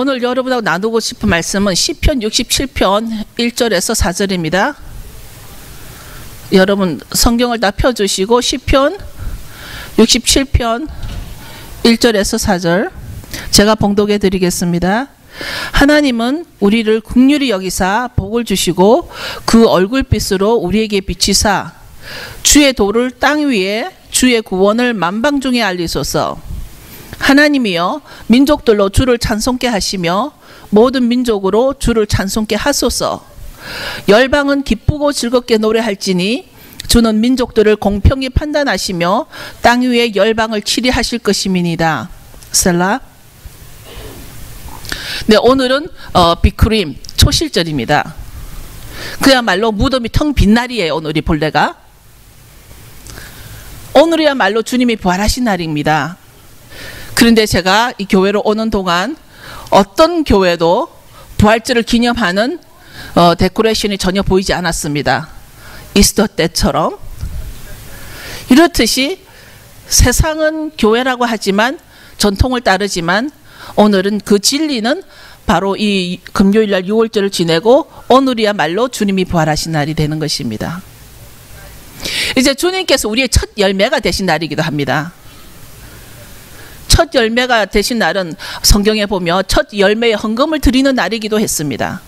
오늘 여러분하고 나누고 싶은 말씀은 시편 67편 1절에서 4절입니다. 여러분 성경을 다 펴주시고 시편 67편 1절에서 4절 제가 봉독해 드리겠습니다. 하나님은 우리를 긍휼히 여기사 복을 주시고 그 얼굴빛으로 우리에게 비치사 주의 도를 땅 위에 주의 구원을 만방중에 알리소서. 하나님이여 민족들로 주를 찬송케 하시며 모든 민족으로 주를 찬송케 하소서. 열방은 기쁘고 즐겁게 노래할지니 주는 민족들을 공평히 판단하시며 땅 위에 열방을 치리하실 것임이니이다. 셀라. 네, 오늘은 비크림 초실절입니다. 그야말로 무덤이 텅 빈 날이에요. 오늘이 본래가. 오늘이야말로 주님이 부활하신 날입니다. 그런데 제가 이 교회로 오는 동안 어떤 교회도 부활절을 기념하는 데코레이션이 전혀 보이지 않았습니다. 이스터 때처럼. 이렇듯이 세상은 교회라고 하지만 전통을 따르지만 오늘은 그 진리는 바로 이 금요일날 6월절을 지내고 오늘이야말로 주님이 부활하신 날이 되는 것입니다. 이제 주님께서 우리의 첫 열매가 되신 날이기도 합니다. 첫 열매가 되신 날은 성경에 보면 첫 열매의 헌금을 드리는 날이기도 했습니다.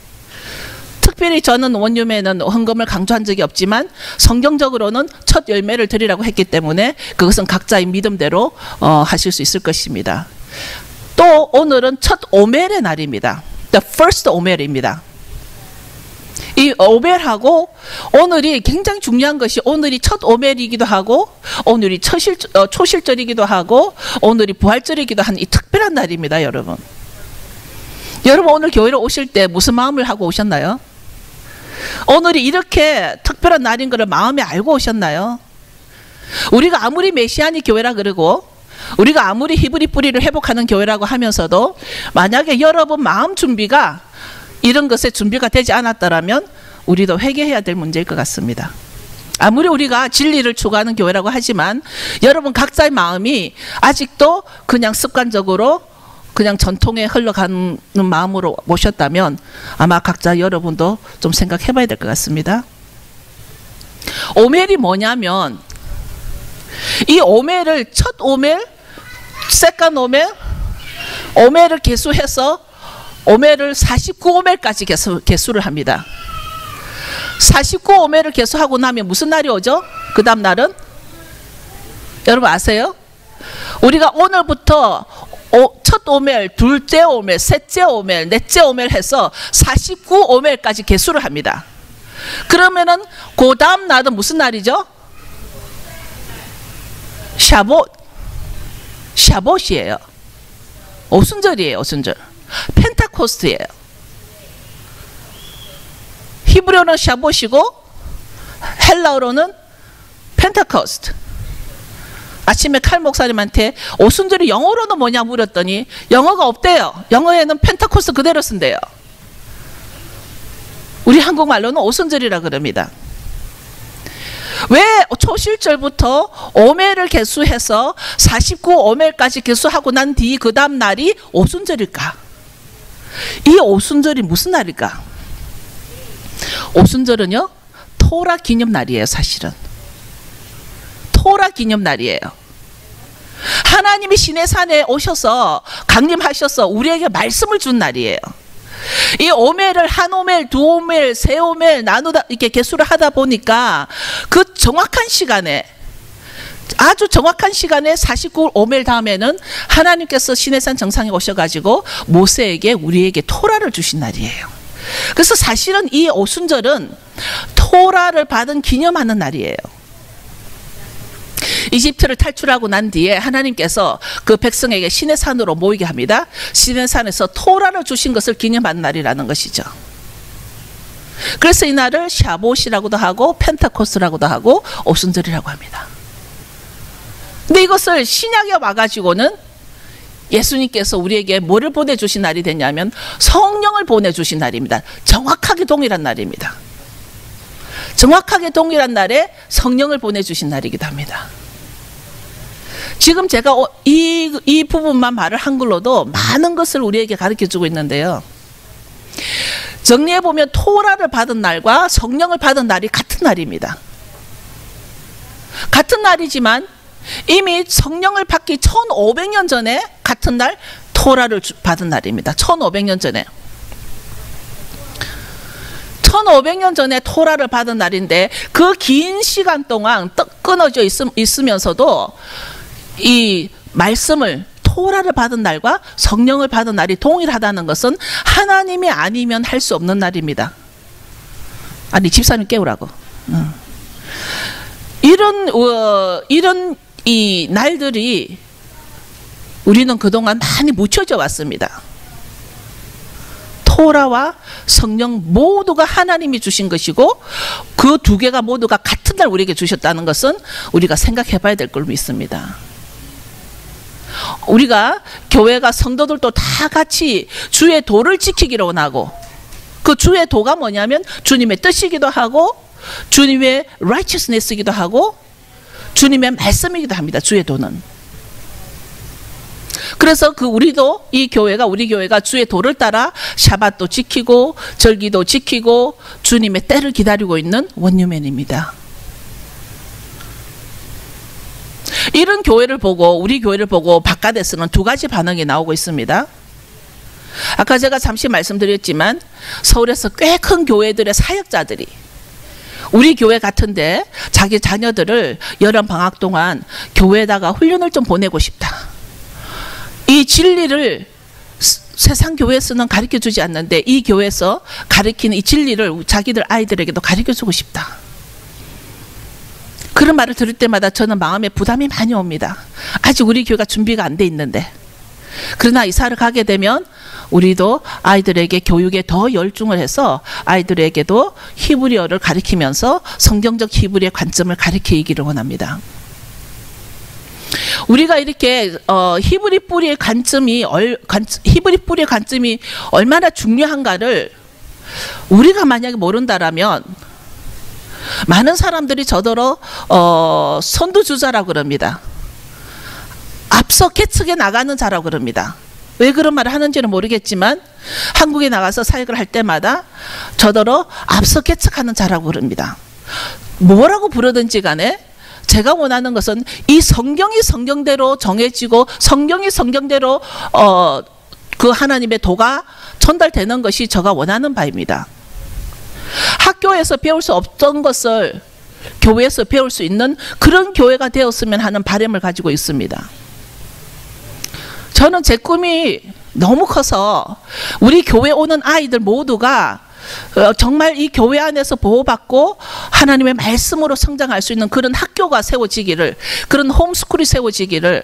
특별히 저는 원룸에는 헌금을 강조한 적이 없지만 성경적으로는 첫 열매를 드리라고 했기 때문에 그것은 각자의 믿음대로 하실 수 있을 것입니다. 또 오늘은 첫 오멜의 날입니다. The first 오멜입니다. 이 오멜하고 오늘이 굉장히 중요한 것이 오늘이 첫 오멜이기도 하고 오늘이 초실절이기도 하고 오늘이 부활절이기도 한 이 특별한 날입니다. 여러분 오늘 교회로 오실 때 무슨 마음을 하고 오셨나요? 오늘이 이렇게 특별한 날인 것을 마음에 알고 오셨나요? 우리가 아무리 메시아니 교회라 그러고 우리가 아무리 히브리 뿌리를 회복하는 교회라고 하면서도 만약에 여러분 마음 준비가 이런 것에 준비가 되지 않았더라면 우리도 회개해야 될 문제일 것 같습니다. 아무리 우리가 진리를 추구하는 교회라고 하지만 여러분 각자의 마음이 아직도 그냥 습관적으로 그냥 전통에 흘러가는 마음으로 모셨다면 아마 각자 여러분도 좀 생각해 봐야 될 것 같습니다. 오멜이 뭐냐면 이 오멜을 첫 오멜, 세컨 오멜, 오멜을 계수해서 오멜을 49오멜까지 계수를 합니다. 49오멜을 계수하고 나면 무슨 날이 오죠? 그 다음 날은? 여러분 아세요? 우리가 오늘부터 첫 오멜, 둘째 오멜, 셋째 오멜, 넷째 오멜 해서 49오멜까지 계수를 합니다. 그러면은 그 다음 날은 무슨 날이죠? 샤봇이에요. 오순절이에요. 오순절. 펜타코스트예요. 히브리어는 샤봇이고 헬라어로는 펜타코스트. 아침에 칼 목사님한테 오순절이 영어로는 뭐냐 물었더니 영어가 없대요. 영어에는 펜타코스트 그대로 쓴대요. 우리 한국말로는 오순절이라 그럽니다. 왜 초실절부터 오멜을 계수해서 49오멜까지 계수하고 난 뒤 그 다음 날이 오순절일까? 이 오순절이 무슨 날일까? 오순절은요 토라 기념날이에요. 사실은 토라 기념날이에요. 하나님이 시내산에 오셔서 강림하셔서 우리에게 말씀을 준 날이에요. 이 오멜을 한 오멜, 두 오멜, 세 오멜 나누다 이렇게 계수를 하다 보니까 그 정확한 시간에 아주 정확한 시간에 49오멜 다음에는 하나님께서 시내산 정상에 오셔가지고 모세에게 우리에게 토라를 주신 날이에요. 그래서 사실은 이 오순절은 토라를 받은 기념하는 날이에요. 이집트를 탈출하고 난 뒤에 하나님께서 그 백성에게 시내산으로 모이게 합니다. 시내산에서 토라를 주신 것을 기념하는 날이라는 것이죠. 그래서 이 날을 샤봇이라고도 하고 펜타코스라고도 하고 오순절이라고 합니다. 근데 이것을 신약에 와가지고는 예수님께서 우리에게 뭐를 보내주신 날이 되냐면 성령을 보내주신 날입니다. 정확하게 동일한 날입니다. 정확하게 동일한 날에 성령을 보내주신 날이기도 합니다. 지금 제가 이 부분만 말을 한글로도 많은 것을 우리에게 가르쳐주고 있는데요. 정리해보면 토라를 받은 날과 성령을 받은 날이 같은 날입니다. 같은 날이지만 이미 성령을 받기 1500년 전에 같은 날 토라를 받은 날입니다. 1500년 전에. 1500년 전에 토라를 받은 날인데 그 긴 시간 동안 끊어져 있으면서도 이 말씀을 토라를 받은 날과 성령을 받은 날이 동일하다는 것은 하나님이 아니면 할 수 없는 날입니다. 아니 집사님 깨우라고. 이런 이 날들이 우리는 그동안 많이 묻혀져 왔습니다. 토라와 성령 모두가 하나님이 주신 것이고 그 두 개가 모두가 같은 날 우리에게 주셨다는 것은 우리가 생각해 봐야 될 걸 믿습니다. 우리가 교회가 성도들도 다 같이 주의 도를 지키기를 원하고 그 주의 도가 뭐냐면 주님의 뜻이기도 하고 주님의 righteousness이기도 하고 주님의 말씀이기도 합니다. 주의 도는. 그래서 우리도 우리 교회가 주의 도를 따라 샤밧도 지키고 절기도 지키고 주님의 때를 기다리고 있는 원유맨입니다. 이런 교회를 보고 우리 교회를 보고 바깥에서는 두 가지 반응이 나오고 있습니다. 아까 제가 잠시 말씀드렸지만 서울에서 꽤 큰 교회들의 사역자들이 우리 교회 같은데 자기 자녀들을 여름 방학 동안 교회에다가 훈련을 좀 보내고 싶다. 이 진리를 세상 교회에서는 가르쳐주지 않는데 이 교회에서 가르치는 이 진리를 자기들 아이들에게도 가르쳐주고 싶다. 그런 말을 들을 때마다 저는 마음에 부담이 많이 옵니다. 아직 우리 교회가 준비가 안 돼 있는데. 그러나 이사를 가게 되면 우리도 아이들에게 교육에 더 열중을 해서 아이들에게도 히브리어를 가르치면서 성경적 히브리의 관점을 가르치기를 원합니다. 우리가 이렇게 히브리 뿌리의 관점이 얼마나 중요한가를 우리가 만약에 모른다라면 많은 사람들이 저더러 선두주자라고 그럽니다. 앞서 계측에 나가는 자라고 그럽니다. 왜 그런 말을 하는지는 모르겠지만 한국에 나가서 사역을 할 때마다 저더러 앞서 계측하는 자라고 그럽니다. 뭐라고 부르든지 간에 제가 원하는 것은 이 성경이 성경대로 정해지고 성경이 성경대로 그 하나님의 도가 전달되는 것이 제가 원하는 바입니다. 학교에서 배울 수 없던 것을 교회에서 배울 수 있는 그런 교회가 되었으면 하는 바람을 가지고 있습니다. 저는 제 꿈이 너무 커서 우리 교회 오는 아이들 모두가 정말 이 교회 안에서 보호받고 하나님의 말씀으로 성장할 수 있는 그런 학교가 세워지기를, 그런 홈스쿨이 세워지기를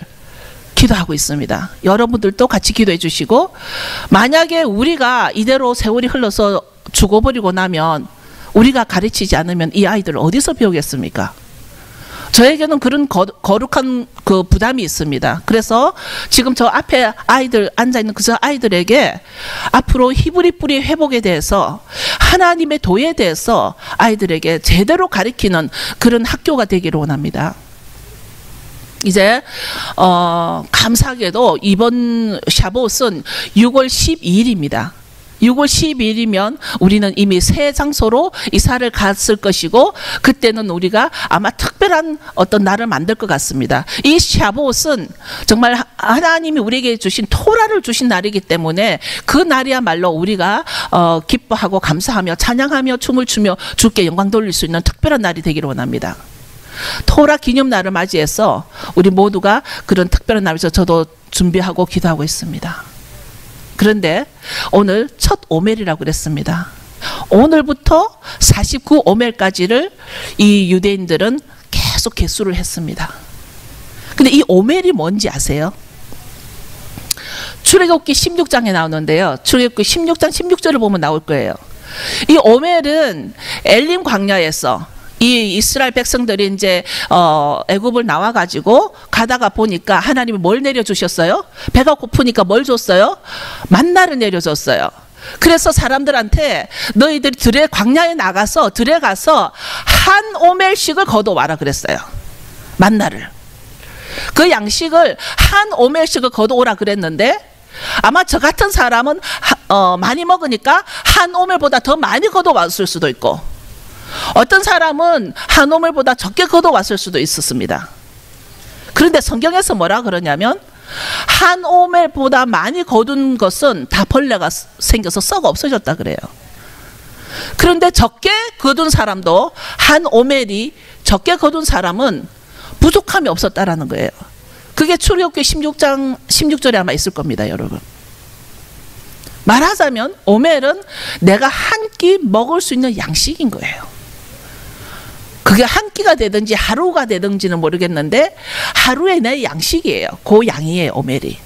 기도하고 있습니다. 여러분들도 같이 기도해 주시고, 만약에 우리가 이대로 세월이 흘러서 죽어버리고 나면 우리가 가르치지 않으면 이 아이들을 어디서 배우겠습니까? 저에게는 그런 거룩한 그 부담이 있습니다. 그래서 지금 저 앞에 아이들 앉아있는 그 아이들에게 앞으로 히브리 뿌리 회복에 대해서 하나님의 도에 대해서 아이들에게 제대로 가르치는 그런 학교가 되기를 원합니다. 이제 감사하게도 이번 샤봇은 6월 12일입니다. 6월 12일이면 우리는 이미 새 장소로 이사를 갔을 것이고 그때는 우리가 아마 특별한 어떤 날을 만들 것 같습니다. 이 샤봇은 정말 하나님이 우리에게 주신 토라를 주신 날이기 때문에 그 날이야말로 우리가 기뻐하고 감사하며 찬양하며 춤을 추며 주께 영광 돌릴 수 있는 특별한 날이 되기를 원합니다. 토라 기념날을 맞이해서 우리 모두가 그런 특별한 날에서 저도 준비하고 기도하고 있습니다. 그런데 오늘 첫 오멜이라고 그랬습니다. 오늘부터 49 오멜까지를 이 유대인들은 계속 개수를 했습니다. 근데 이 오멜이 뭔지 아세요? 출애굽기 16장에 나오는데요. 출애굽기 16장 16절을 보면 나올 거예요. 이 오멜은 엘림 광야에서 이 이스라엘 백성들이 이제 애굽을 나와 가지고 가다가 보니까 하나님이 뭘 내려주셨어요? 배가 고프니까 뭘 줬어요? 만나를 내려줬어요. 그래서 사람들한테 너희들이 광야에 나가서 들에 가서 한 오멜씩을 거둬와라 그랬어요. 만나를. 그 양식을 한 오멜씩을 거두오라 그랬는데 아마 저 같은 사람은 많이 먹으니까 한 오멜보다 더 많이 거둬왔을 수도 있고 어떤 사람은 한 오멜보다 적게 거둬왔을 수도 있었습니다. 그런데 성경에서 뭐라 그러냐면 한 오멜보다 많이 거둔 것은 다 벌레가 생겨서 썩어 없어졌다 그래요. 그런데 적게 거둔 사람도 한 오멜이 적게 거둔 사람은 부족함이 없었다라는 거예요. 그게 출애굽기 16절에 아마 있을 겁니다, 여러분. 말하자면 오멜은 내가 한 끼 먹을 수 있는 양식인 거예요. 그게 한 끼가 되든지 하루가 되든지는 모르겠는데 하루에 내 양식이에요. 그 양이에요, 오멜이.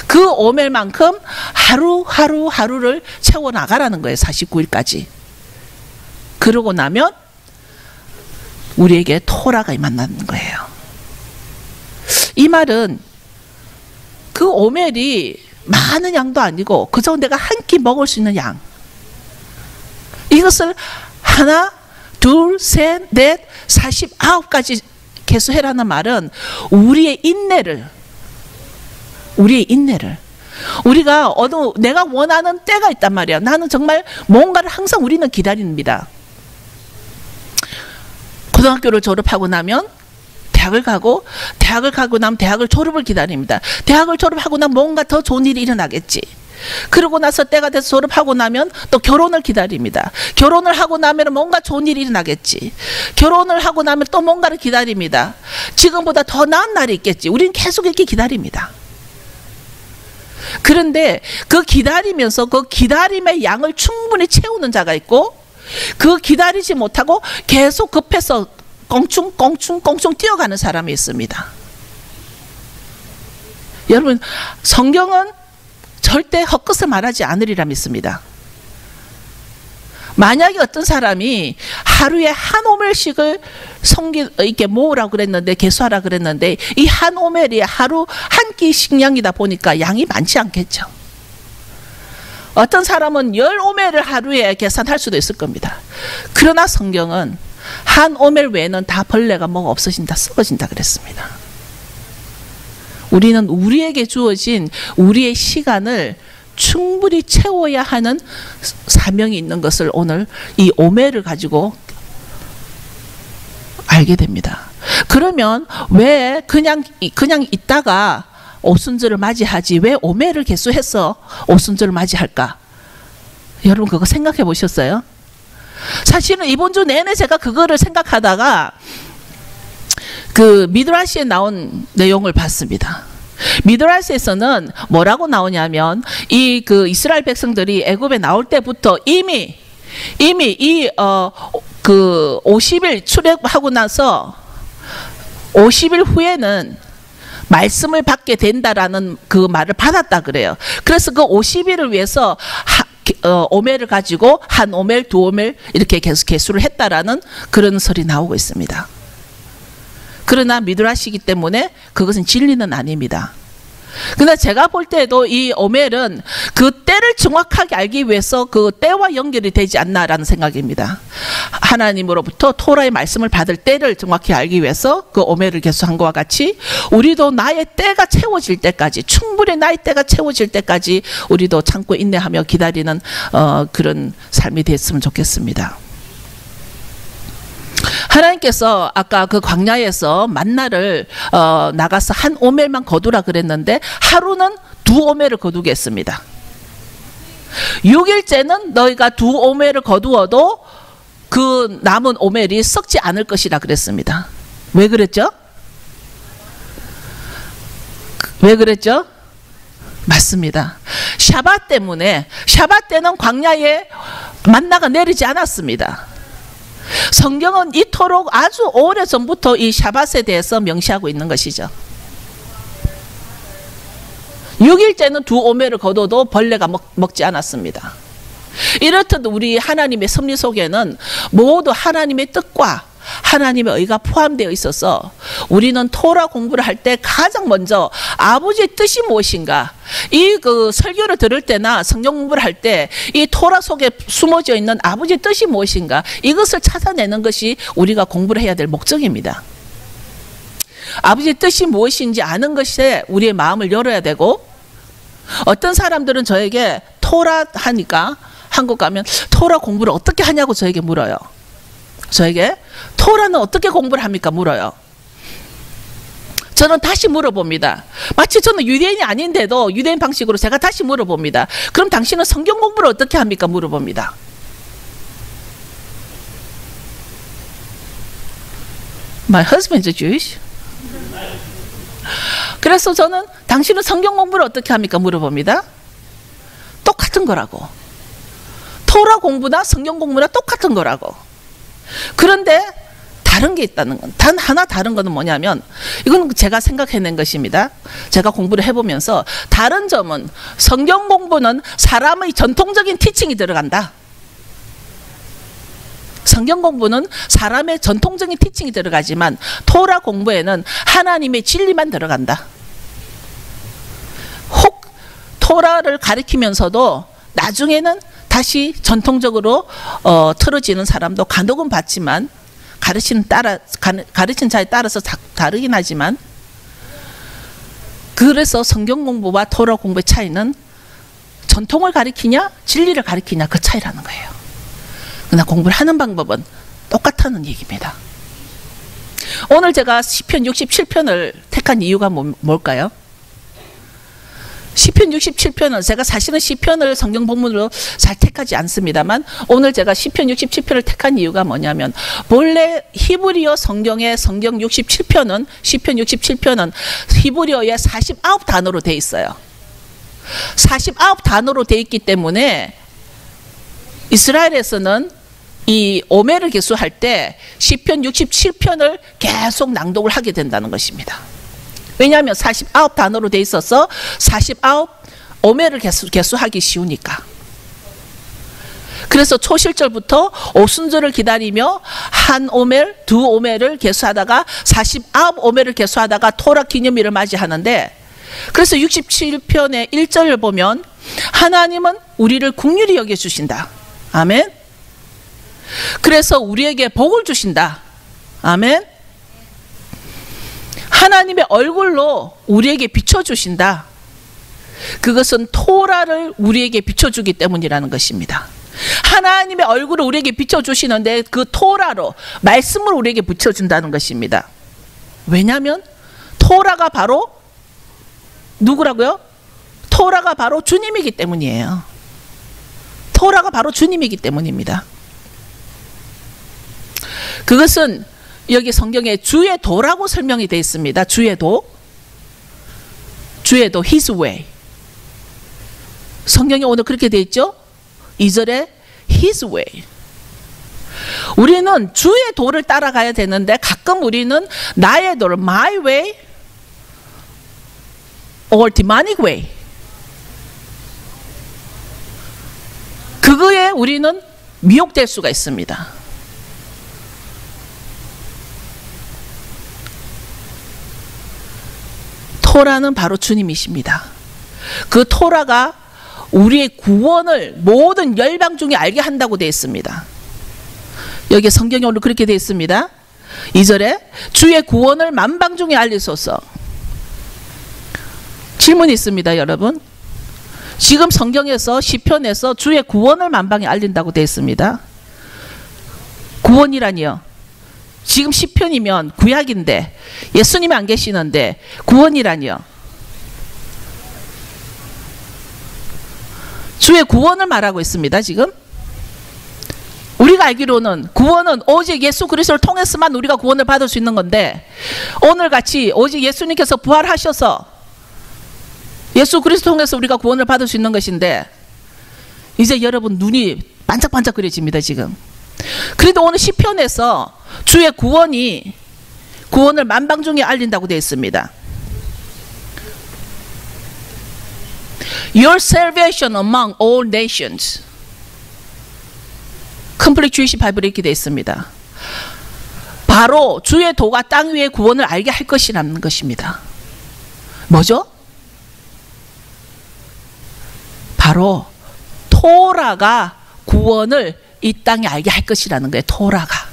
그 오멜만큼 하루를 채워나가라는 거예요, 49일까지. 그러고 나면 우리에게 토라가 임한다는 거예요. 이 말은 그 오멜이 많은 양도 아니고 그저 내가 한 끼 먹을 수 있는 양, 이것을 하나, 둘, 셋, 넷, 49까지 개수해라는 말은 우리의 인내를 우리가 내가 원하는 때가 있단 말이야. 나는 정말 뭔가를 항상 우리는 기다립니다. 고등학교를 졸업하고 나면 대학을 가고 나면 대학을 졸업을 기다립니다. 대학을 졸업하고 나면 뭔가 더 좋은 일이 일어나겠지. 그러고 나서 때가 돼서 졸업하고 나면 또 결혼을 기다립니다. 결혼을 하고 나면 뭔가 좋은 일이 일어나겠지. 결혼을 하고 나면 또 뭔가를 기다립니다. 지금보다 더 나은 날이 있겠지. 우리는 계속 이렇게 기다립니다. 그런데 그 기다리면서 그 기다림의 양을 충분히 채우는 자가 있고 그 기다리지 못하고 계속 급해서 껑충 뛰어가는 사람이 있습니다. 여러분, 성경은 절대 헛것을 말하지 않으리라 믿습니다. 만약에 어떤 사람이 하루에 한 오멜씩을 이렇게 모으라고 그랬는데, 개수하라 그랬는데 이 한 오멜이 하루 한 끼 식량이다 보니까 양이 많지 않겠죠. 어떤 사람은 10오멜을 하루에 계산할 수도 있을 겁니다. 그러나 성경은 한 오멜 외에는 다 벌레가 먹어 없어진다, 썩어진다 그랬습니다. 우리는 우리에게 주어진 우리의 시간을 충분히 채워야 하는 사명이 있는 것을 오늘 이 오멜을 가지고 알게 됩니다. 그러면 왜 그냥 있다가 오순절을 맞이하지 왜 오멜을 개수해서 오순절을 맞이할까? 여러분 그거 생각해 보셨어요? 사실은 이번 주 내내 제가 그거를 생각하다가 그 미드라시에 나온 내용을 봤습니다. 미드라시에서는 뭐라고 나오냐면 이 그 이스라엘 백성들이 애굽에 나올 때부터 이미 이 그 50일 출애굽하고 나서 50일 후에는 말씀을 받게 된다라는 그 말을 받았다 그래요. 그래서 그 50일을 위해서 오멜을 가지고 한 오멜, 두 오멜 이렇게 계속 개수를 했다라는 그런 설이 나오고 있습니다. 그러나 미드라시이기 때문에 그것은 진리는 아닙니다. 그러나 제가 볼 때도 이 오멜은 그 때를 정확하게 알기 위해서 그 때와 연결이 되지 않나라는 생각입니다. 하나님으로부터 토라의 말씀을 받을 때를 정확히 알기 위해서 그 오멜을 개수한 것과 같이 우리도 나의 때가 채워질 때까지, 충분히 나의 때가 채워질 때까지 우리도 참고 인내하며 기다리는 그런 삶이 됐으면 좋겠습니다. 하나님께서 아까 그 광야에서 만나를 나가서 한 오멜만 거두라 그랬는데 하루는 두 오멜을 거두게 했습니다. 6일째는 너희가 두 오멜을 거두어도 그 남은 오멜이 썩지 않을 것이라 그랬습니다. 왜 그랬죠? 왜 그랬죠? 맞습니다. 샤밧 때문에. 샤밧 때는 광야에 만나가 내리지 않았습니다. 성경은 이토록 아주 오래전부터 이 샤밧에 대해서 명시하고 있는 것이죠. 6일째는 두 오멜을 거둬도 벌레가 먹지 않았습니다. 이렇듯 우리 하나님의 섭리 속에는 모두 하나님의 뜻과 하나님의 의가 포함되어 있어서 우리는 토라 공부를 할 때 가장 먼저 아버지의 뜻이 무엇인가, 이 그 설교를 들을 때나 성경 공부를 할 때 이 토라 속에 숨어져 있는 아버지의 뜻이 무엇인가, 이것을 찾아내는 것이 우리가 공부를 해야 될 목적입니다. 아버지의 뜻이 무엇인지 아는 것에 우리의 마음을 열어야 되고, 어떤 사람들은 저에게 토라 하니까 한국 가면 토라 공부를 어떻게 하냐고 저에게 물어요. 저에게 토라는 어떻게 공부를 합니까? 물어요. 저는 다시 물어봅니다. 마치 저는 유대인이 아닌데도 유대인 방식으로 제가 다시 물어봅니다. 그럼 당신은 성경 공부를 어떻게 합니까? 물어봅니다. My husband's Jewish. 그래서 저는 당신은 성경 공부를 어떻게 합니까? 물어봅니다. 똑같은 거라고. 토라 공부나 성경 공부나 똑같은 거라고. 그런데 다른 게 있다는 건, 단 하나 다른 거는 뭐냐면, 이건 제가 생각해낸 것입니다. 제가 공부를 해보면서 다른 점은, 성경 공부는 사람의 전통적인 티칭이 들어간다. 성경 공부는 사람의 전통적인 티칭이 들어가지만 토라 공부에는 하나님의 진리만 들어간다. 혹 토라를 가르치면서도 나중에는 다시 전통적으로 틀어지는 사람도 간혹은 봤지만, 가르친 자에 따라서 다르긴 하지만, 그래서 성경 공부와 토라 공부의 차이는 전통을 가르치냐 진리를 가르치냐 그 차이라는 거예요. 그러나 공부를 하는 방법은 똑같다는 얘기입니다. 오늘 제가 시편 67편을 택한 이유가 뭘까요? 시편 67편은 제가 사실은 시편을 성경 본문으로 잘 택하지 않습니다만, 오늘 제가 시편 67편을 택한 이유가 뭐냐면, 본래 히브리어 성경의 성경 67편은, 시편 67편은 히브리어에 49단어로 돼 있어요. 49단어로 돼 있기 때문에 이스라엘에서는 이 오멜을 계수할 때 시편 67편을 계속 낭독을 하게 된다는 것입니다. 왜냐하면 49단어로 돼 있어서 49 오멜을 계수하기 쉬우니까. 그래서 초실절부터 오순절을 기다리며 한 오멜, 두 오멜을 계수하다가 49 오멜을 계수하다가 토라 기념일을 맞이하는데, 그래서 67편의 1절을 보면 하나님은 우리를 긍휼히 여겨주신다. 아멘. 그래서 우리에게 복을 주신다. 아멘. 하나님의 얼굴로 우리에게 비춰주신다. 그것은 토라를 우리에게 비춰주기 때문이라는 것입니다. 하나님의 얼굴을 우리에게 비춰주시는데 그 토라로, 말씀을 우리에게 비춰준다는 것입니다. 왜냐하면 토라가 바로 누구라고요? 토라가 바로 주님이기 때문이에요. 토라가 바로 주님이기 때문입니다. 그것은 여기 성경에 주의 도라고 설명이 되어 있습니다. 주의 도. 주의 도, His way. 성경에 오늘 그렇게 되어 있죠? 2절에 His way. 우리는 주의 도를 따라가야 되는데 가끔 우리는 나의 도를, my way or demonic way, 그거에 우리는 미혹될 수가 있습니다. 토라는 바로 주님이십니다. 그 토라가 우리의 구원을 모든 열방 중에 알게 한다고 되어 있습니다. 여기 성경에 오늘 그렇게 되어 있습니다. 2절에 주의 구원을 만방 중에 알리소서. 질문이 있습니다, 여러분. 지금 성경에서 시편에서 주의 구원을 만방에 알린다고 되어 있습니다. 구원이라니요? 지금 시편이면 구약인데 예수님이 안 계시는데 구원이라니요? 주의 구원을 말하고 있습니다. 지금 우리가 알기로는 구원은 오직 예수 그리스도를 통해서만 우리가 구원을 받을 수 있는 건데, 오늘같이 오직 예수님께서 부활하셔서 예수 그리스도 통해서 우리가 구원을 받을 수 있는 것인데, 이제 여러분 눈이 반짝반짝 그려집니다. 지금. 그래도 오늘 시편에서 주의 구원을 만방중에 알린다고 되어 있습니다. Your salvation among all nations. Complete Jewish 바이블에 이렇게 되어 있습니다. 바로 주의 도가 땅 위의 구원을 알게 할 것이라는 것입니다. 뭐죠? 바로 토라가 구원을 이 땅에 알게 할 것이라는 거예요. 토라가.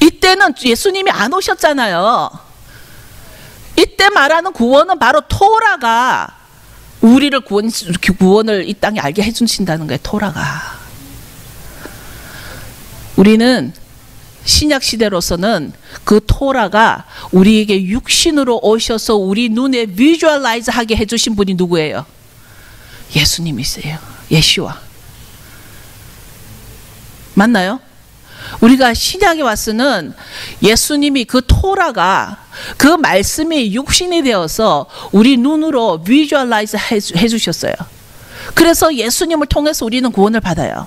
이때는 예수님이 안 오셨잖아요. 이때 말하는 구원은 바로 토라가 우리를 구원을 이 땅에 알게 해주신다는 거예요. 토라가. 우리는 신약 시대로서는 그 토라가 우리에게 육신으로 오셔서 우리 눈에 비주얼라이즈 하게 해주신 분이 누구예요? 예수님이세요. 예시와. 맞나요? 우리가 신약에 와서는 예수님이 그 토라가 그 말씀이 육신이 되어서 우리 눈으로 비주얼라이즈 해주셨어요. 그래서 예수님을 통해서 우리는 구원을 받아요.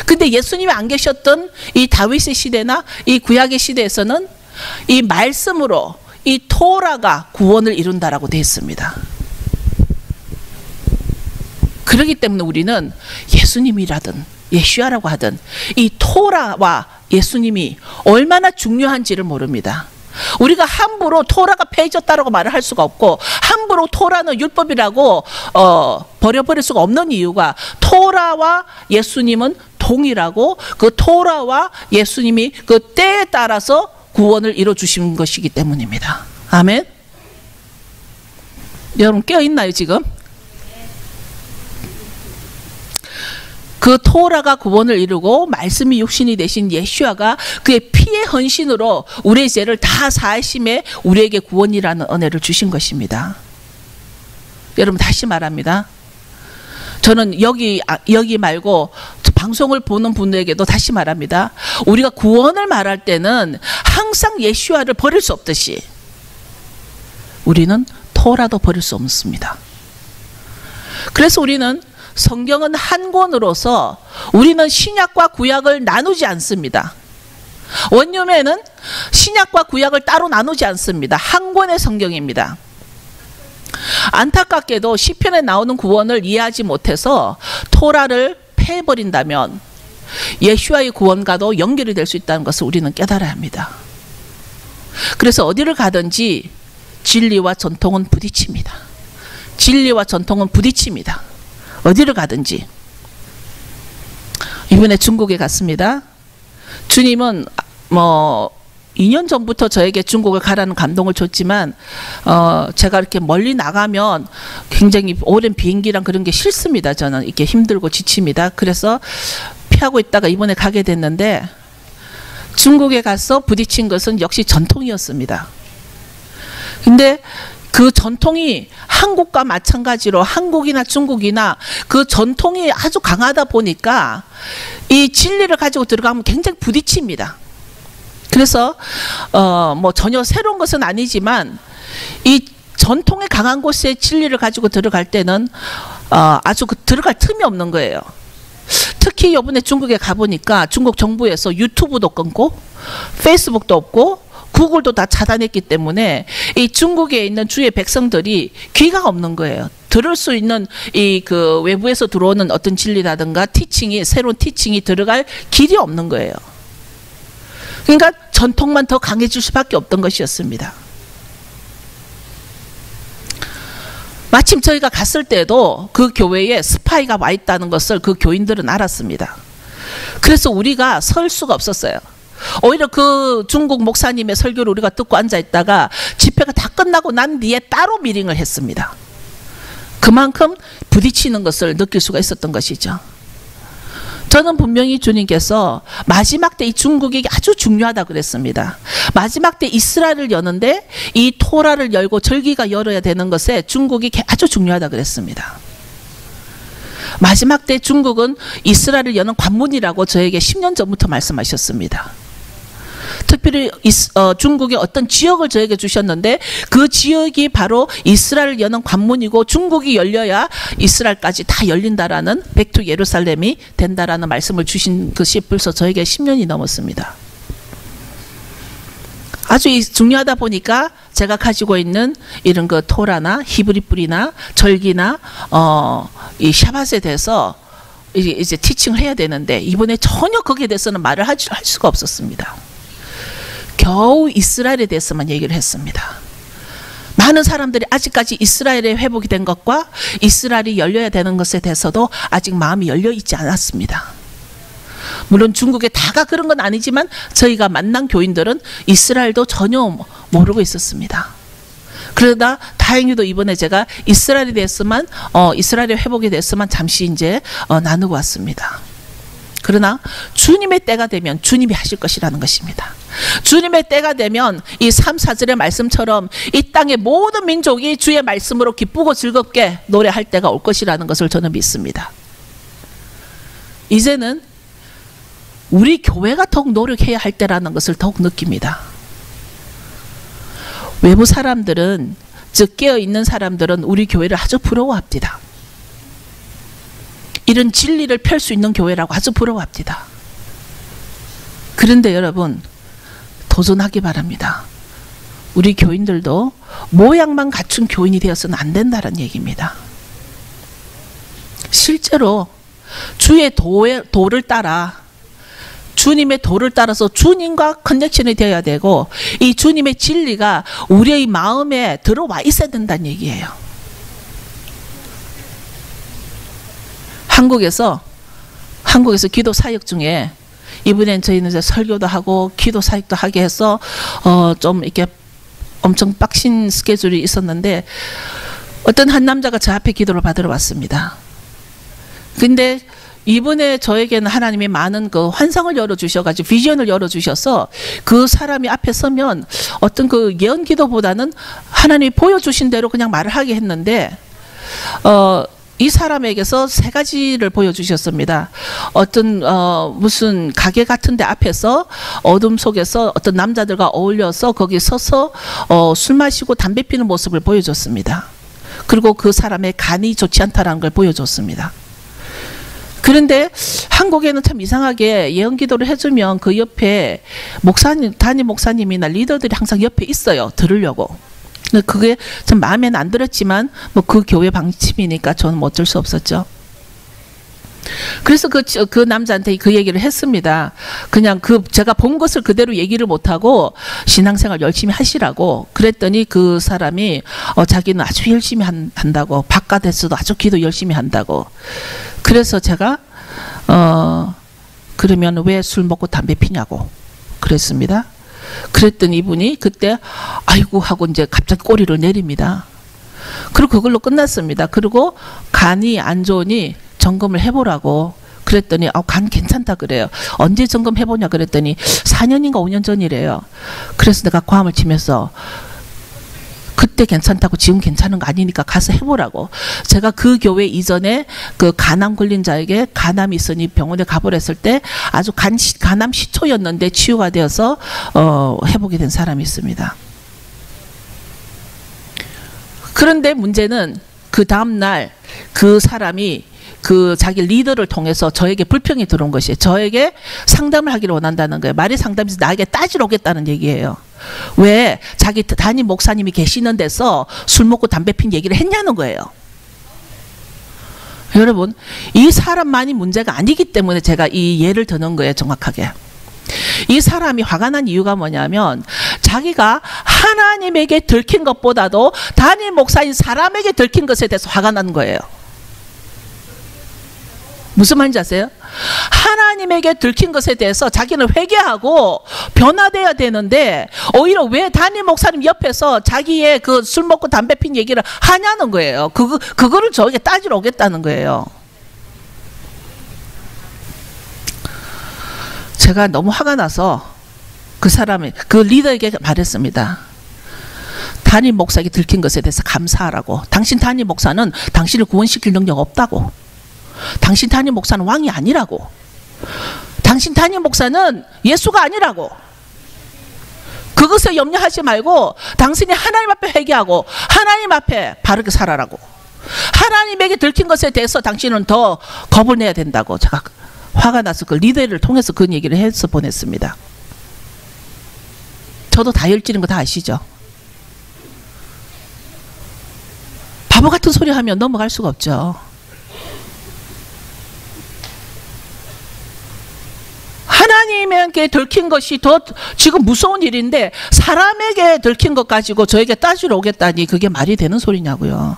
근데 예수님이 안 계셨던 이 다윗의 시대나 이 구약의 시대에서는 이 말씀으로 이 토라가 구원을 이룬다라고 되어 있습니다. 그렇기 때문에 우리는 예수님이라든 예시아라고 하든 이 토라와 예수님이 얼마나 중요한지를 모릅니다. 우리가 함부로 토라가 폐해졌다라고 말을 할 수가 없고 함부로 토라는 율법이라고 버려버릴 수가 없는 이유가 토라와 예수님은 동일하고 그 토라와 예수님이 그 때에 따라서 구원을 이루어주신 것이기 때문입니다. 아멘. 여러분 깨어있나요 지금? 그 토라가 구원을 이루고 말씀이 육신이 되신 예수아가 그의 피의 헌신으로 우리의 죄를 다 사하심에 우리에게 구원이라는 은혜를 주신 것입니다. 여러분 다시 말합니다. 저는 여기 말고 방송을 보는 분들에게도 다시 말합니다. 우리가 구원을 말할 때는 항상 예수아를 버릴 수 없듯이 우리는 토라도 버릴 수 없습니다. 그래서 우리는 성경은 한 권으로서 우리는 신약과 구약을 나누지 않습니다. 원룸에는 신약과 구약을 따로 나누지 않습니다. 한 권의 성경입니다. 안타깝게도 시편에 나오는 구원을 이해하지 못해서 토라를 폐해버린다면 예수와의 구원과도 연결이 될 수 있다는 것을 우리는 깨달아야 합니다. 그래서 어디를 가든지 진리와 전통은 부딪힙니다. 진리와 전통은 부딪힙니다. 어디를 가든지. 이번에 중국에 갔습니다. 주님은 2년 전부터 저에게 중국을 가라는 감동을 줬지만 제가 이렇게 멀리 나가면 굉장히 오랜 비행기랑 그런 게 싫습니다. 저는 이렇게 힘들고 지칩니다. 그래서 피하고 있다가 이번에 가게 됐는데 중국에 가서 부딪힌 것은 역시 전통이었습니다. 근데 그 전통이 한국과 마찬가지로 한국이나 중국이나 그 전통이 아주 강하다 보니까 이 진리를 가지고 들어가면 굉장히 부딪힙니다. 그래서 전혀 새로운 것은 아니지만 이 전통에 강한 곳에 진리를 가지고 들어갈 때는 아주 들어갈 틈이 없는 거예요. 특히 이번에 중국에 가보니까 중국 정부에서 유튜브도 끊고 페이스북도 없고 구글도 다 차단했기 때문에 이 중국에 있는 주의 백성들이 귀가 없는 거예요. 들을 수 있는 이 그 외부에서 들어오는 어떤 진리라든가 티칭이 새로운 티칭이 들어갈 길이 없는 거예요. 그러니까 전통만 더 강해질 수밖에 없던 것이었습니다. 마침 저희가 갔을 때도 그 교회에 스파이가 와 있다는 것을 그 교인들은 알았습니다. 그래서 우리가 설 수가 없었어요. 오히려 그 중국 목사님의 설교를 우리가 듣고 앉아 있다가 집회가 다 끝나고 난 뒤에 따로 미팅을 했습니다. 그만큼 부딪히는 것을 느낄 수가 있었던 것이죠. 저는 분명히 주님께서 마지막 때 이 중국이 아주 중요하다 그랬습니다. 마지막 때 이스라엘을 여는데 이 토라를 열고 절기가 열어야 되는 것에 중국이 아주 중요하다 그랬습니다. 마지막 때 중국은 이스라엘을 여는 관문이라고 저에게 10년 전부터 말씀하셨습니다. 특별히 중국의 어떤 지역을 저에게 주셨는데 그 지역이 바로 이스라엘을 여는 관문이고 중국이 열려야 이스라엘까지 다 열린다라는 백투 예루살렘이 된다라는 말씀을 주신 것이 벌써 저에게 10년이 넘었습니다. 아주 중요하다 보니까 제가 가지고 있는 이런 그 토라나 히브리 뿌리나 절기나 이 샤밧에 대해서 이제 티칭을 해야 되는데 이번에 전혀 거기에 대해서는 말을 할 수가 없었습니다. 겨우 이스라엘에 대해서만 얘기를 했습니다. 많은 사람들이 아직까지 이스라엘의 회복이 된 것과 이스라엘이 열려야 되는 것에 대해서도 아직 마음이 열려 있지 않았습니다. 물론 중국에 다가 그런 건 아니지만 저희가 만난 교인들은 이스라엘도 전혀 모르고 있었습니다. 그러다 다행히도 이번에 제가 이스라엘에 대해서만 이스라엘의 회복에 대해서만 잠시 이제 나누고 왔습니다. 그러나 주님의 때가 되면 주님이 하실 것이라는 것입니다. 주님의 때가 되면 이 3, 4절의 말씀처럼 이 땅의 모든 민족이 주의 말씀으로 기쁘고 즐겁게 노래할 때가 올 것이라는 것을 저는 믿습니다. 이제는 우리 교회가 더욱 노력해야 할 때라는 것을 더욱 느낍니다. 외부 사람들은, 즉 깨어있는 사람들은 우리 교회를 아주 부러워합니다. 이런 진리를 펼 수 있는 교회라고 아주 부러워합니다. 그런데 여러분, 도전하기 바랍니다. 우리 교인들도 모양만 갖춘 교인이 되어서는 안 된다는 얘기입니다. 실제로 주의 도를 따라, 주님의 도를 따라서 주님과 커넥션이 되어야 되고, 이 주님의 진리가 우리의 마음에 들어와 있어야 된다는 얘기예요. 한국에서 기도 사역 중에, 이번엔 저희는 이제 설교도 하고 기도 사역도 하게 해서 좀 이렇게 엄청 빡신 스케줄이 있었는데, 어떤 한 남자가 저 앞에 기도를 받으러 왔습니다. 근데 이번에 저에게는 하나님이 많은 그 환상을 열어주셔가지고 비전을 열어주셔서 그 사람이 앞에 서면 어떤 그 예언 기도보다는 하나님이 보여주신 대로 그냥 말을 하게 했는데, 이 사람에게서 세 가지를 보여주셨습니다. 어떤 무슨 가게 같은 데 앞에서 어둠 속에서 어떤 남자들과 어울려서 거기 서서 술 마시고 담배 피는 모습을 보여줬습니다. 그리고 그 사람의 간이 좋지 않다는 걸 보여줬습니다. 그런데 한국에는 참 이상하게 예언 기도를 해주면 그 옆에 목사님, 담임 목사님이나 리더들이 항상 옆에 있어요. 들으려고. 그게 참 마음에는 안 들었지만 뭐 그 교회 방침이니까 저는 뭐 어쩔 수 없었죠. 그래서 그 남자한테 그 얘기를 했습니다. 그냥 제가 본 것을 그대로 얘기를 못하고 신앙생활 열심히 하시라고. 그랬더니 그 사람이 자기는 아주 열심히 한다고, 바깥에서도 아주 기도 열심히 한다고. 그래서 제가 그러면 왜 술 먹고 담배 피냐고 그랬습니다. 그랬더니 이분이 그때 아이고 하고 이제 갑자기 꼬리를 내립니다. 그리고 그걸로 끝났습니다. 그리고 간이 안 좋으니 점검을 해보라고 그랬더니 간 괜찮다 그래요. 언제 점검해보냐 그랬더니 4년인가 5년 전이래요. 그래서 내가 고함을 치면서 그때 괜찮다고 지금 괜찮은 거 아니니까 가서 해보라고. 제가 그 교회 이전에 그 간암 걸린 자에게 간암이 있으니 병원에 가보랬을 때 아주 간암 시초였는데 치유가 되어서 회복이 된 사람이 있습니다. 그런데 문제는 그 다음날 그 사람이 그 자기 리더를 통해서 저에게 불평이 들어온 것이에요. 저에게 상담을 하기를 원한다는 거예요. 말이 상담에서 나에게 따지러 오겠다는 얘기예요. 왜 자기 담임 목사님이 계시는 데서 술 먹고 담배 핀 얘기를 했냐는 거예요. 여러분, 이 사람만이 문제가 아니기 때문에 제가 이 예를 드는 거예요. 정확하게. 이 사람이 화가 난 이유가 뭐냐면 자기가 하나님에게 들킨 것보다도 담임 목사인 사람에게 들킨 것에 대해서 화가 난 거예요. 무슨 말인지 아세요? 하나님에게 들킨 것에 대해서 자기는 회개하고 변화돼야 되는데 오히려 왜 담임 목사님 옆에서 자기의 그 술 먹고 담배 핀 얘기를 하냐는 거예요. 그거를 저에게 따지러 오겠다는 거예요. 제가 너무 화가 나서 그 리더에게 말했습니다. 담임 목사에게 들킨 것에 대해서 감사하라고. 당신 담임 목사는 당신을 구원시킬 능력 없다고. 당신 담임 목사는 왕이 아니라고. 당신 담임 목사는 예수가 아니라고. 그것에 염려하지 말고 당신이 하나님 앞에 회개하고 하나님 앞에 바르게 살아라고. 하나님에게 들킨 것에 대해서 당신은 더 겁을 내야 된다고. 제가 화가 나서 그 리더를 통해서 그 얘기를 해서 보냈습니다. 저도 다혈질인 거 다 아시죠? 바보 같은 소리 하면 넘어갈 수가 없죠. 하나님에게 들킨 것이 더 지금 무서운 일인데 사람에게 들킨 것 가지고 저에게 따지러 오겠다니 그게 말이 되는 소리냐고요.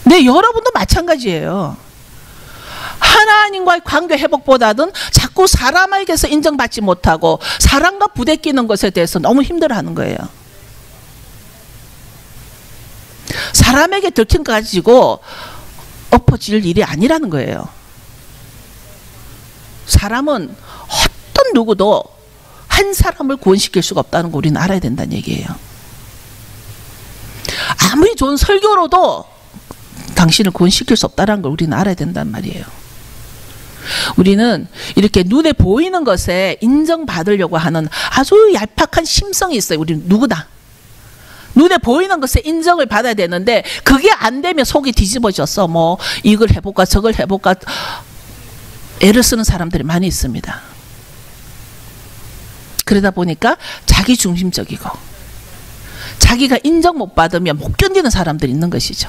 근데 여러분도 마찬가지예요. 하나님과의 관계 회복보다는 자꾸 사람에게서 인정받지 못하고 사람과 부대끼는 것에 대해서 너무 힘들어하는 거예요. 사람에게 들킨 거 가지고 엎어질 일이 아니라는 거예요. 사람은 어떤 누구도 한 사람을 구원시킬 수가 없다는 거 우리는 알아야 된다는 얘기예요. 아무리 좋은 설교로도 당신을 구원시킬 수 없다는 걸 우리는 알아야 된단 말이에요. 우리는 이렇게 눈에 보이는 것에 인정받으려고 하는 아주 얄팍한 심성이 있어요. 우리는 누구나. 눈에 보이는 것에 인정을 받아야 되는데 그게 안 되면 속이 뒤집어져서 뭐 이걸 해볼까 저걸 해볼까 애를 쓰는 사람들이 많이 있습니다. 그러다 보니까 자기 중심적이고 자기가 인정 못 받으면 못 견디는 사람들이 있는 것이죠.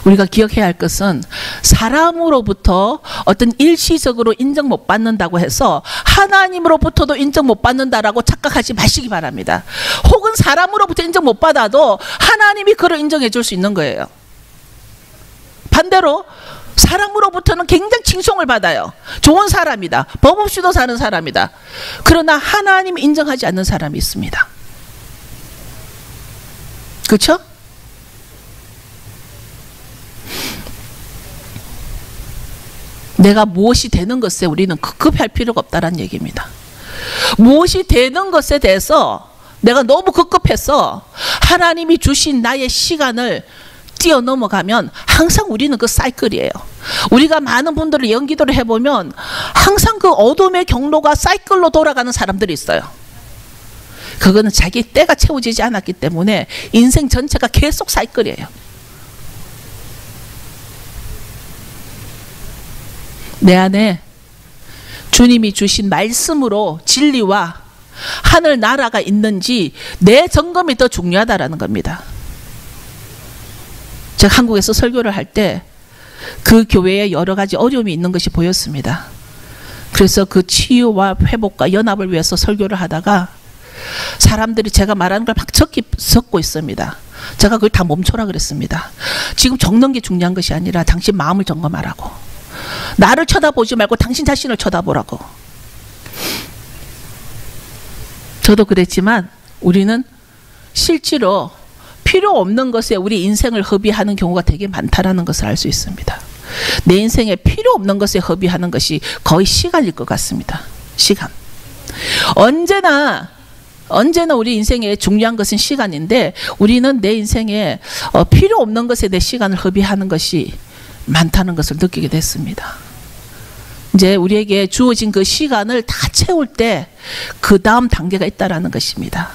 우리가 기억해야 할 것은 사람으로부터 어떤 일시적으로 인정 못 받는다고 해서 하나님으로부터도 인정 못 받는다라고 착각하지 마시기 바랍니다. 혹은 사람으로부터 인정 못 받아도 하나님이 그를 인정해 줄 수 있는 거예요. 반대로 사람으로부터는 굉장히 칭송을 받아요. 좋은 사람이다. 법 없이도 사는 사람이다. 그러나 하나님이 인정하지 않는 사람이 있습니다. 그렇죠? 내가 무엇이 되는 것에 우리는 급급할 필요가 없다는 얘기입니다. 무엇이 되는 것에 대해서 내가 너무 급급해서 하나님이 주신 나의 시간을 뛰어넘어가면 항상 우리는 그 사이클이에요. 우리가 많은 분들을 연기도를 해보면 항상 그 어둠의 경로가 사이클로 돌아가는 사람들이 있어요. 그거는 자기 때가 채워지지 않았기 때문에 인생 전체가 계속 사이클이에요. 내 안에 주님이 주신 말씀으로 진리와 하늘 나라가 있는지 내 점검이 더 중요하다라는 겁니다. 제가 한국에서 설교를 할 때 그 교회에 여러 가지 어려움이 있는 것이 보였습니다. 그래서 그 치유와 회복과 연합을 위해서 설교를 하다가 사람들이 제가 말하는 걸 막 적고 있습니다. 제가 그걸 다 멈춰라 그랬습니다. 지금 적는 게 중요한 것이 아니라 당신 마음을 점검하라고. 나를 쳐다보지 말고 당신 자신을 쳐다보라고. 저도 그랬지만 우리는 실제로 필요 없는 것에 우리 인생을 허비하는 경우가 되게 많다라는 것을 알 수 있습니다. 내 인생에 필요 없는 것에 허비하는 것이 거의 시간일 것 같습니다. 시간. 언제나 우리 인생에 중요한 것은 시간인데 우리는 내 인생에 필요 없는 것에 내 시간을 허비하는 것이 많다는 것을 느끼게 됐습니다. 이제 우리에게 주어진 그 시간을 다 채울 때 그 다음 단계가 있다라는 것입니다.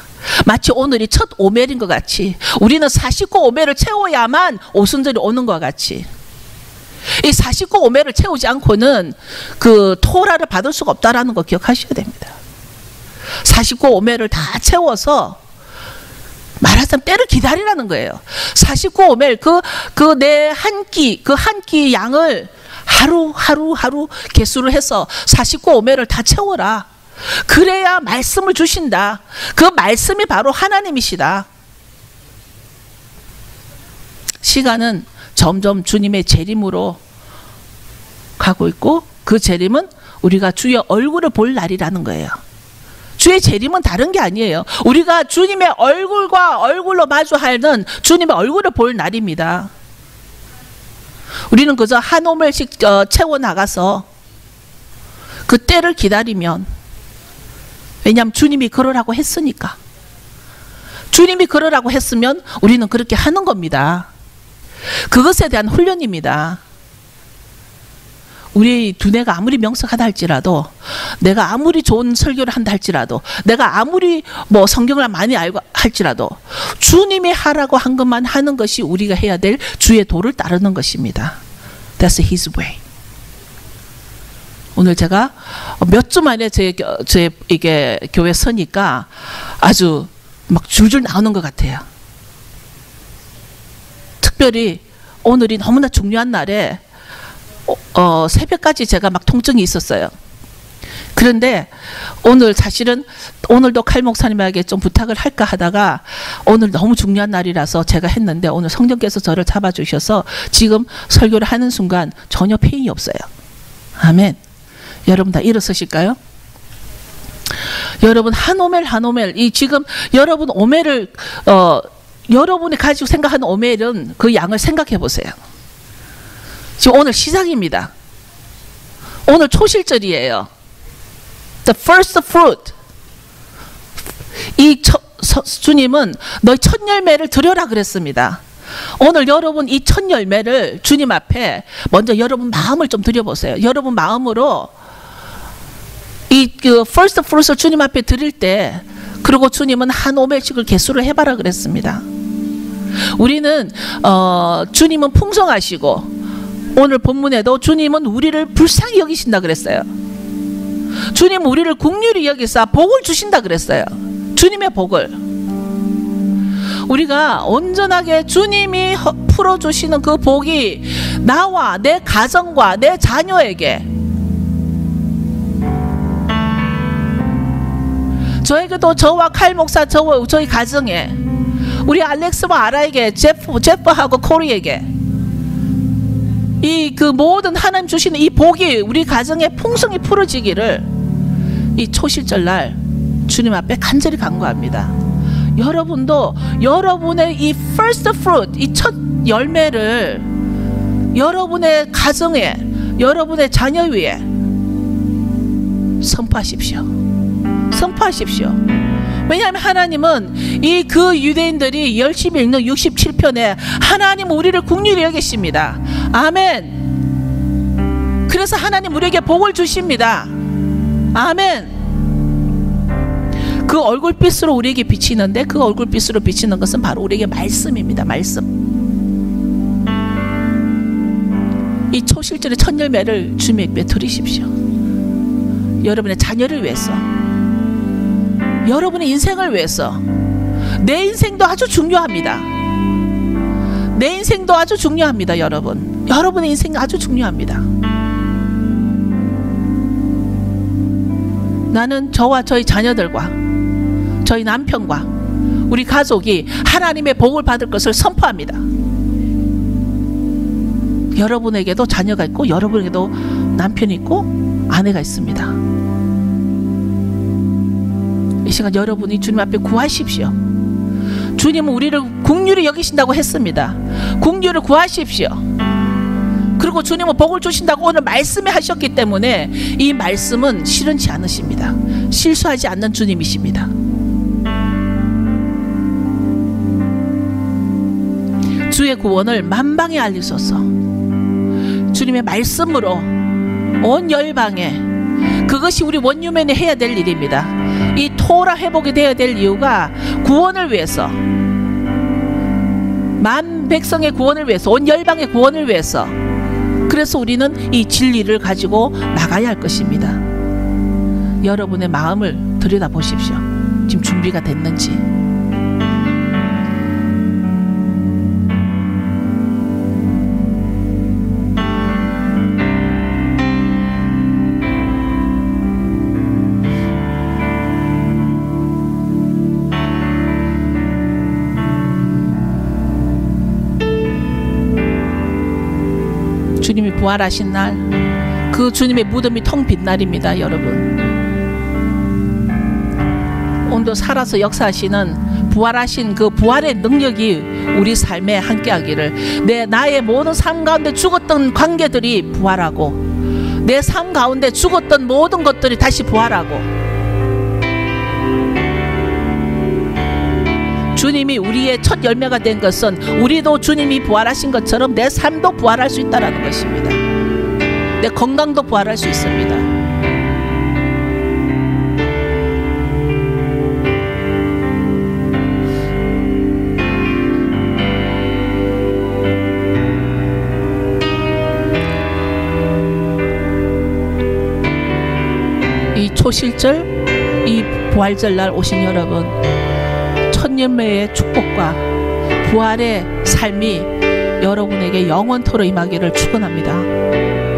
마치 오늘이 첫 오멜인 것 같이 우리는 49 오멜을 채워야만 오순절이 오는 것 같이 이 49 오멜을 채우지 않고는 그 토라를 받을 수가 없다라는 거 기억하셔야 됩니다. 49 오멜을 다 채워서 말하자면 때를 기다리라는 거예요. 49 오멜 그 내 한 끼 양을 하루 개수를 해서 49 오멜을 다 채워라. 그래야 말씀을 주신다. 그 말씀이 바로 하나님이시다. 시간은 점점 주님의 재림으로 가고 있고 그 재림은 우리가 주의 얼굴을 볼 날이라는 거예요. 주의 재림은 다른 게 아니에요. 우리가 주님의 얼굴과 얼굴로 마주하는 주님의 얼굴을 볼 날입니다. 우리는 그저 한 오멜씩 채워나가서 그 때를 기다리면 왜냐하면 주님이 그러라고 했으니까. 주님이 그러라고 했으면 우리는 그렇게 하는 겁니다. 그것에 대한 훈련입니다. 우리 두뇌가 아무리 명석하다 할지라도 내가 아무리 좋은 설교를 한다 할지라도 내가 아무리 뭐 성경을 많이 알고 할지라도 주님이 하라고 한 것만 하는 것이 우리가 해야 될 주의 도를 따르는 것입니다. That's His way. 오늘 제가 몇 주 만에 제 이게 교회 서니까 아주 막 줄줄 나오는 것 같아요. 특별히 오늘이 너무나 중요한 날에 새벽까지 제가 막 통증이 있었어요. 그런데 오늘 사실은 오늘도 칼 목사님에게 좀 부탁을 할까 하다가 오늘 너무 중요한 날이라서 제가 했는데 오늘 성령께서 저를 잡아주셔서 지금 설교를 하는 순간 전혀 페인이 없어요. 아멘. 여러분 다 일어서실까요? 여러분 한 오멜 한 오멜, 이 지금 여러분 오멜을 여러분이 가지고 생각하는 오멜은 그 양을 생각해 보세요. 지금 오늘 시작입니다. 오늘 초실절이에요. The first fruit. 주님은 너희 첫 열매를 드려라 그랬습니다. 오늘 여러분 이 첫 열매를 주님 앞에 먼저 여러분 마음을 좀 드려보세요. 여러분 마음으로 그 first fruit을 주님 앞에 드릴 때, 그리고 주님은 한 오멜씩을 개수를 해봐라 그랬습니다. 우리는 주님은 풍성하시고, 오늘 본문에도 주님은 우리를 불쌍히 여기신다 그랬어요. 주님은 우리를 긍휼히 여기사 복을 주신다 그랬어요. 주님의 복을 우리가 온전하게 주님이 풀어주시는 그 복이 나와 내 가정과 내 자녀에게, 저에게도, 저와 칼 목사, 저희 가정에, 우리 알렉스와 아라에게, 제프하고 코리에게 이 그 모든 하나님 주시는 이 복이 우리 가정에 풍성히 풀어지기를 이 초실절날 주님 앞에 간절히 간구합니다. 여러분도 여러분의 이 first fruit, 이 첫 열매를 여러분의 가정에, 여러분의 자녀 위에 선포하십시오. 선포하십시오. 왜냐하면 하나님은 이 그 유대인들이 열심히 읽는 67편에 하나님 우리를 긍휼히 여기십니다. 아멘. 그래서 하나님 우리에게 복을 주십니다. 아멘. 그 얼굴빛으로 우리에게 비치는데, 그 얼굴빛으로 비치는 것은 바로 우리에게 말씀입니다. 말씀. 이 초실절의 첫 열매를 주님에게 드리십시오. 여러분의 자녀를 위해서, 여러분의 인생을 위해서. 내 인생도 아주 중요합니다. 내 인생도 아주 중요합니다. 여러분의 인생 아주 중요합니다. 나는 저와 저희 자녀들과 저희 남편과 우리 가족이 하나님의 복을 받을 것을 선포합니다. 여러분에게도 자녀가 있고, 여러분에게도 남편이 있고 아내가 있습니다. 이 시간 여러분이 주님 앞에 구하십시오. 주님은 우리를 긍휼히 여기신다고 했습니다. 긍휼을 구하십시오. 그리고 주님은 복을 주신다고 오늘 말씀에 하셨기 때문에 이 말씀은 실현치 않으십니다. 실수하지 않는 주님이십니다. 주의 구원을 만방에 알리소서. 주님의 말씀으로 온 열방에, 그것이 우리 원유맨이 해야 될 일입니다. 이 토라 회복이 되어야 될 이유가 구원을 위해서, 만 백성의 구원을 위해서, 온 열방의 구원을 위해서. 그래서 우리는 이 진리를 가지고 나가야 할 것입니다. 여러분의 마음을 들여다보십시오. 지금 준비가 됐는지. 주님이 부활하신 날, 그 주님의 무덤이 텅 빈 날입니다. 여러분, 오늘도 살아서 역사하시는 부활하신 그 부활의 능력이 우리 삶에 함께하기를, 나의 모든 삶 가운데 죽었던 관계들이 부활하고, 내 삶 가운데 죽었던 모든 것들이 다시 부활하고, 주님이 우리의 첫 열매가 된 것은 우리도 주님이 부활하신 것처럼 내 삶도 부활할 수 있다는 것입니다. 내 건강도 부활할 수 있습니다. 이 초실절, 이 부활절 날 오신 여러분, 첫 열매의 축복과 부활의 삶이 여러분에게 영원토록 임하기를 축원합니다.